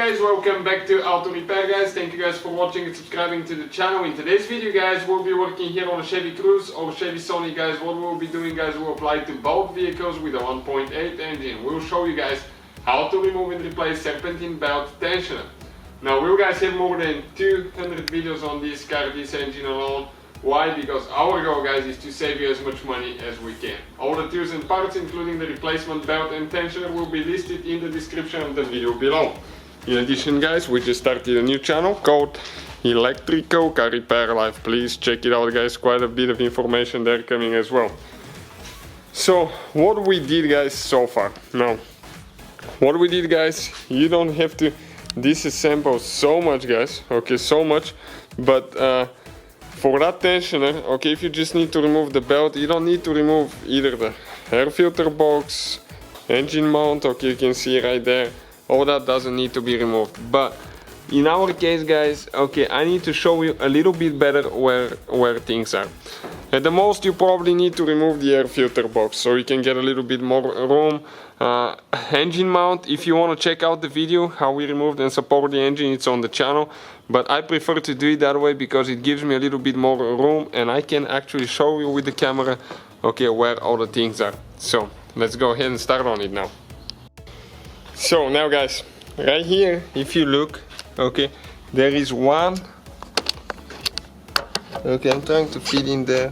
guys, welcome back to Auto Repair guys. Thank you guys for watching and subscribing to the channel. In today's video guys, we'll be working here on a Chevy Cruze or Chevy Sony guys. What we'll be doing guys, we'll apply to both vehicles with a 1.8 engine. We'll show you guys how to remove and replace serpentine belt tensioner. Now we guys have more than 200 videos on this car, this engine alone. Why? Because our goal guys is to save you as much money as we can. All the tools and parts including the replacement belt and tensioner will be listed in the description of the video below. In addition guys, we just started a new channel called Electrical Car Repair Live. Please check it out guys, quite a bit of information there coming as well. So what we did guys so far. Now what we did guys, you don't have to disassemble so much guys, okay, so much, but for that tensioner, okay, if you just need to remove the belt, you don't need to remove either the air filter box, engine mount, okay, you can see right there, all that doesn't need to be removed. But in our case guys, okay, I need to show you a little bit better where things are. At the most you probably need to remove the air filter box so you can get a little bit more room. Engine mount, if you want to check out the video how we removed and support the engine, it's on the channel, but I prefer to do it that way because it gives me a little bit more room and I can actually show you with the camera, okay, where all the things are. So let's go ahead and start on it now. So now guys, right here, if you look, okay, there is one, okay, I'm trying to fit in there,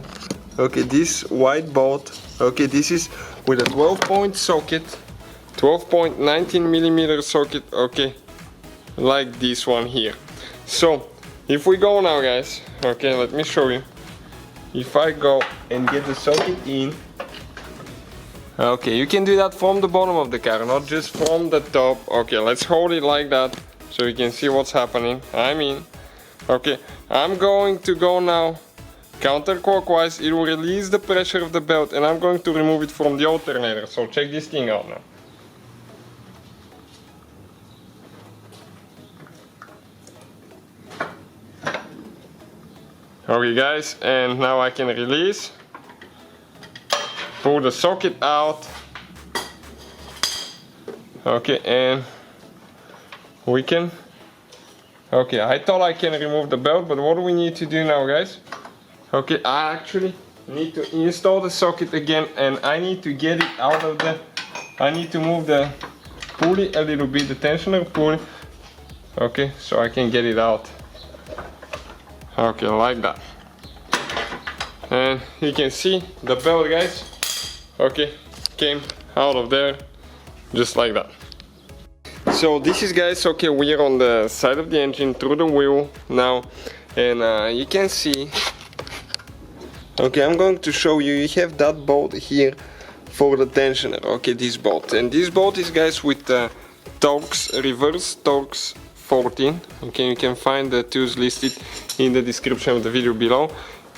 okay, this white bolt, okay, this is with a 12-point socket, 12.19mm socket, okay, like this one here. So if we go now guys, okay, let me show you. If I go and get the socket in, okay, you can do that from the bottom of the car, not just from the top. Okay, let's hold it like that so you can see what's happening. I mean, okay, I'm going to go now counterclockwise. It will release the pressure of the belt and I'm going to remove it from the alternator. So check this thing out now. Okay guys, and now I can release, pull the socket out, okay, and we can, okay, I thought I can remove the belt, but what do we need to do now guys? Okay, I actually need to install the socket again and I need to get it out of the, I need to move the pulley a little bit, the tensioner pulley, okay, so I can get it out. Okay, like that. And you can see the belt guys, okay, came out of there just like that. So this is guys, okay, we're on the side of the engine through the wheel now, and you can see, okay, I'm going to show you, you have that bolt here for the tensioner, okay, this bolt, and this bolt is guys with Torx, reverse Torx 14, okay, you can find the tools listed in the description of the video below.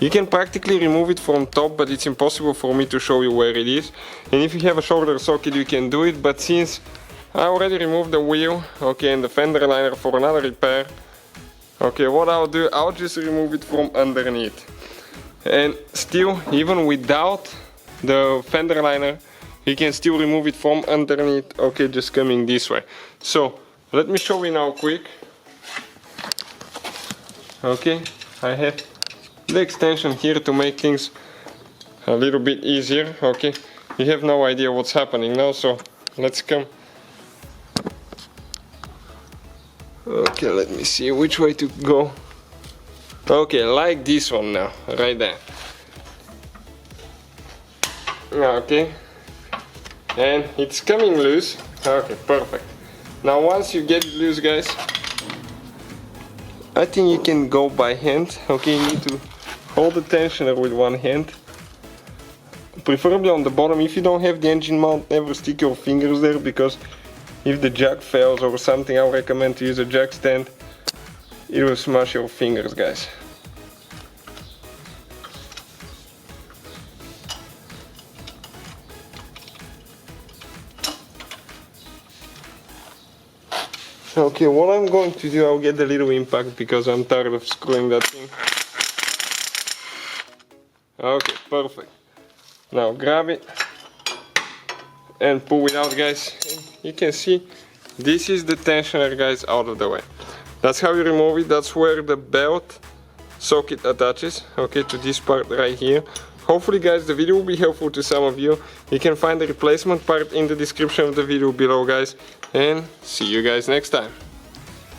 You can practically remove it from top, but it's impossible for me to show you where it is, and if you have a shorter socket you can do it, but since I already removed the wheel, okay, and the fender liner for another repair, okay, what I'll do, I'll just remove it from underneath. And still, even without the fender liner, you can still remove it from underneath, okay, just coming this way. So let me show you now quick. Okay, I have the extension here to make things a little bit easier. Okay, you have no idea what's happening now, so let's come. Okay, let me see which way to go. Okay, like this one now, right there. Okay, and it's coming loose. Okay, perfect. Now once you get it loose guys, I think you can go by hand. Okay, you need to hold the tensioner with one hand, preferably on the bottom. If you don't have the engine mount, never stick your fingers there, because if the jack fails or something, I recommend to use a jack stand. It will smash your fingers guys. Okay, what I'm going to do, I'll get a little impact because I'm tired of screwing that thing. Okay, perfect. Now grab it and pull it out guys. And you can see this is the tensioner, guys, out of the way. That's how you remove it. That's where the belt socket attaches, okay, to this part right here. Hopefully, guys, the video will be helpful to some of you. You can find the replacement part in the description of the video below, guys, and see you guys next time.